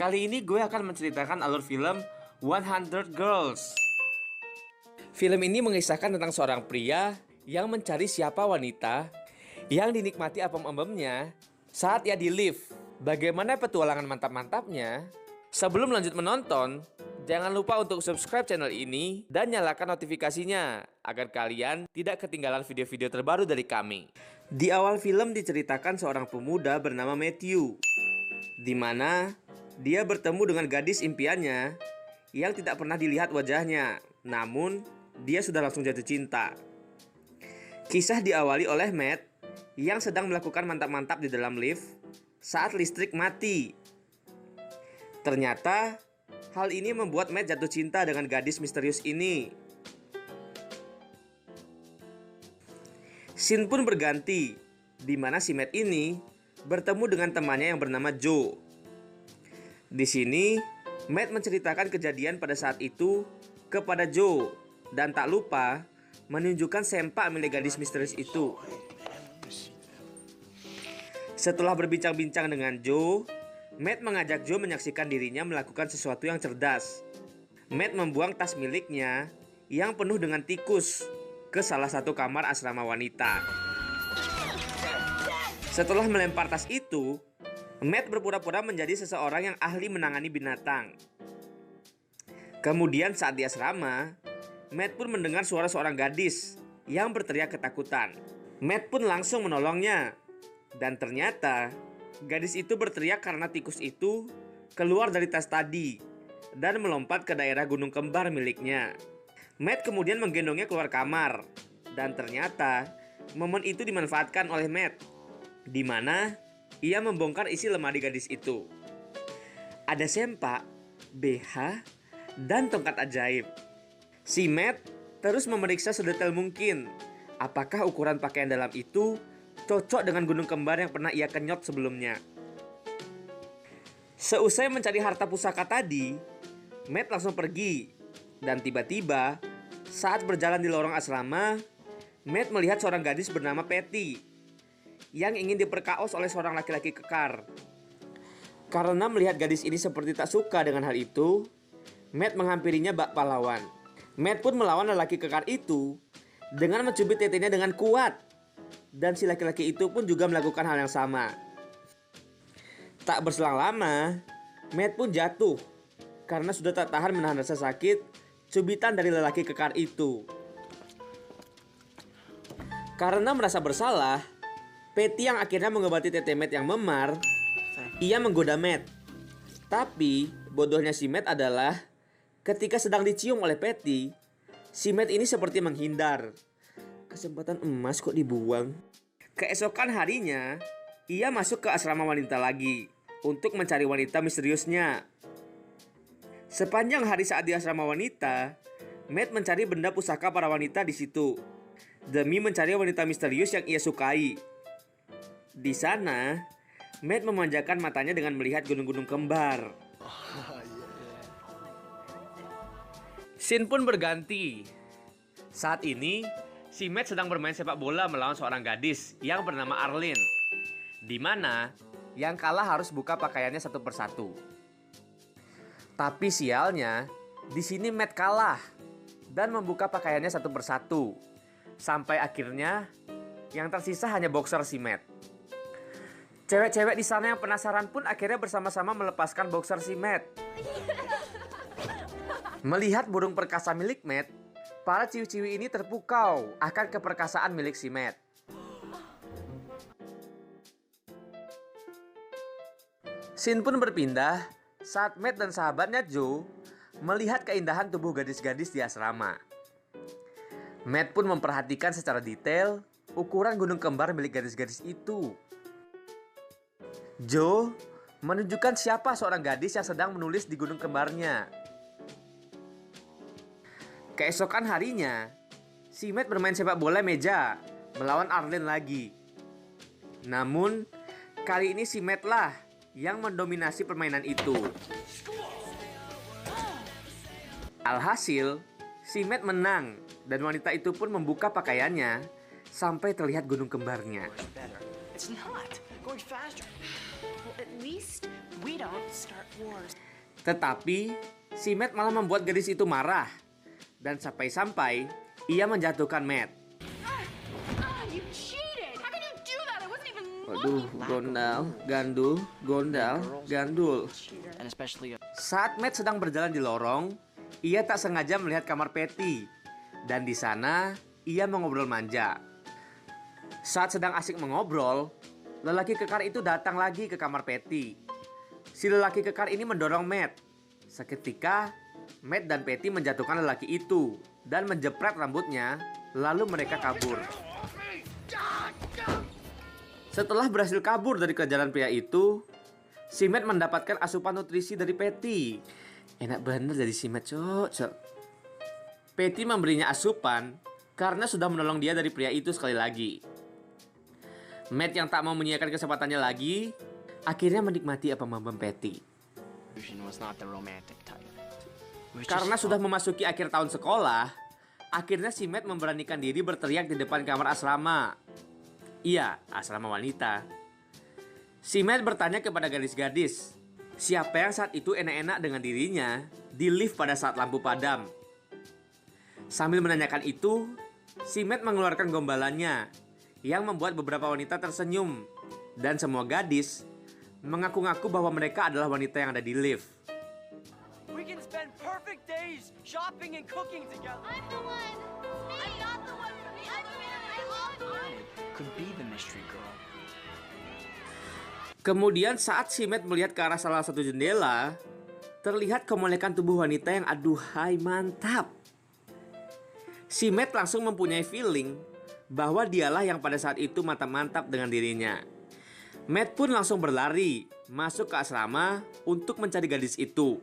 Kali ini gue akan menceritakan alur film 100 Girls. Film ini mengisahkan tentang seorang pria yang mencari siapa wanita yang dinikmati apem-empemnya saat ia di lift. Bagaimana petualangan mantap-mantapnya? Sebelum lanjut menonton, jangan lupa untuk subscribe channel ini dan nyalakan notifikasinya agar kalian tidak ketinggalan video-video terbaru dari kami. Di awal film diceritakan seorang pemuda bernama Matthew, di mana dia bertemu dengan gadis impiannya yang tidak pernah dilihat wajahnya, namun dia sudah langsung jatuh cinta. Kisah diawali oleh Matt yang sedang melakukan mantap-mantap di dalam lift saat listrik mati. Ternyata hal ini membuat Matt jatuh cinta dengan gadis misterius ini. Scene pun berganti, di mana si Matt ini bertemu dengan temannya yang bernama Joe. Di sini, Matt menceritakan kejadian pada saat itu kepada Joe dan tak lupa menunjukkan sempak milik gadis misterius itu. Setelah berbincang-bincang dengan Joe, Matt mengajak Joe menyaksikan dirinya melakukan sesuatu yang cerdas. Matt membuang tas miliknya yang penuh dengan tikus ke salah satu kamar asrama wanita. Setelah melempar tas itu, Matt berpura-pura menjadi seseorang yang ahli menangani binatang. Kemudian saat di asrama, Matt pun mendengar suara seorang gadis yang berteriak ketakutan. Matt pun langsung menolongnya. Dan ternyata gadis itu berteriak karena tikus itu keluar dari tas tadi dan melompat ke daerah gunung kembar miliknya. Matt kemudian menggendongnya keluar kamar. Dan ternyata momen itu dimanfaatkan oleh Matt, di mana ia membongkar isi lemari gadis itu. Ada sempak, BH, dan tongkat ajaib. Si Matt terus memeriksa sedetail mungkin apakah ukuran pakaian dalam itu cocok dengan gunung kembar yang pernah ia kenyot sebelumnya. Seusai mencari harta pusaka tadi, Matt langsung pergi. Dan tiba-tiba, saat berjalan di lorong asrama, Matt melihat seorang gadis bernama Patty yang ingin diperkaos oleh seorang laki-laki kekar. Karena melihat gadis ini seperti tak suka dengan hal itu, Matt menghampirinya bak pahlawan. Matt pun melawan lelaki kekar itu dengan mencubit tetenya dengan kuat. Dan si laki-laki itu pun juga melakukan hal yang sama. Tak berselang lama, Matt pun jatuh karena sudah tak tahan menahan rasa sakit cubitan dari lelaki kekar itu. Karena merasa bersalah, Patty yang akhirnya mengobati tete Matt yang memar, ia menggoda Matt. Tapi bodohnya si Matt adalah ketika sedang dicium oleh Patty, si Matt ini seperti menghindar. Kesempatan emas kok dibuang. Keesokan harinya, ia masuk ke asrama wanita lagi untuk mencari wanita misteriusnya. Sepanjang hari saat di asrama wanita, Matt mencari benda pusaka para wanita di situ demi mencari wanita misterius yang ia sukai. Di sana, Matt memanjakan matanya dengan melihat gunung-gunung kembar. Scene pun berganti. Saat ini, si Matt sedang bermain sepak bola melawan seorang gadis yang bernama Arlene, di mana yang kalah harus buka pakaiannya satu persatu. Tapi sialnya, di sini Matt kalah dan membuka pakaiannya satu persatu, sampai akhirnya yang tersisa hanya boxer si Matt. Cewek-cewek di sana yang penasaran pun akhirnya bersama-sama melepaskan boxer si Matt. Melihat burung perkasa milik Matt, para ciwi-ciwi ini terpukau akan keperkasaan milik si Matt. Scene pun berpindah saat Matt dan sahabatnya Joe melihat keindahan tubuh gadis-gadis di asrama. Matt pun memperhatikan secara detail ukuran gunung kembar milik gadis-gadis itu. Joe menunjukkan siapa seorang gadis yang sedang menulis di gunung kembarnya. Keesokan harinya, si Matt bermain sepak bola meja melawan Arlene lagi. Namun, kali ini si Matt lah yang mendominasi permainan itu. Alhasil, si Matt menang dan wanita itu pun membuka pakaiannya sampai terlihat gunung kembarnya. Well, at least we don't start wars. Tetapi si Matt malah membuat gadis itu marah dan sampai-sampai ia menjatuhkan Matt. You cheated! How can you do that? I wasn't even Waduh, looking. gondal, gandul, gondal, gandul. And especially Saat Matt sedang berjalan di lorong, ia tak sengaja melihat kamar Patty. Dan di sana, ia mengobrol manja. Saat sedang asik mengobrol, lelaki kekar itu datang lagi ke kamar Patty. Si lelaki kekar ini mendorong Matt. Seketika, Matt dan Patty menjatuhkan lelaki itu dan menjepret rambutnya, lalu mereka kabur. Setelah berhasil kabur dari kejaran pria itu, si Matt mendapatkan asupan nutrisi dari Patty. Enak bener jadi si Matt, cok. Patty memberinya asupan karena sudah menolong dia dari pria itu sekali lagi. Matt yang tak mau menyiapkan kesempatannya lagi, akhirnya menikmati apa membem Patty. was not the romantic type. It was Karena just sudah fun. memasuki akhir tahun sekolah, akhirnya si Matt memberanikan diri berteriak di depan kamar asrama. Iya, asrama wanita. Si Matt bertanya kepada gadis-gadis, siapa yang saat itu enak-enak dengan dirinya di lift pada saat lampu padam. Sambil menanyakan itu, si Matt mengeluarkan gombalannya yang membuat beberapa wanita tersenyum dan semua gadis mengaku-ngaku bahwa mereka adalah wanita yang ada di lift. We can spend perfect days shopping and cooking together. I'm the one. I'm not the one from the other man. I love you. Could be the mystery girl. Kemudian saat si Matt melihat ke arah salah satu jendela, terlihat kemolekan tubuh wanita yang aduhai mantap. Si Matt langsung mempunyai feeling bahwa dialah yang pada saat itu mantap-mantap dengan dirinya. Matt pun langsung berlari masuk ke asrama untuk mencari gadis itu.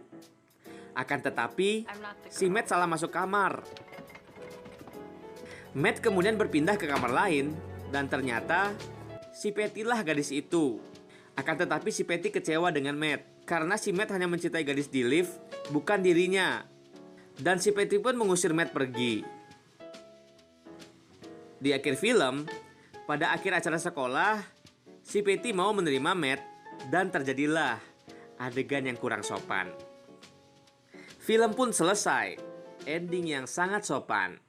Akan tetapi, si Matt salah masuk kamar. Matt kemudian berpindah ke kamar lain dan ternyata si Patty lah gadis itu. Akan tetapi si Patty kecewa dengan Matt karena si Matt hanya mencintai gadis di lift, bukan dirinya. Dan si Patty pun mengusir Matt pergi. Di akhir film, pada akhir acara sekolah, si Patty mau menerima Matt dan terjadilah adegan yang kurang sopan. Film pun selesai, ending yang sangat sopan.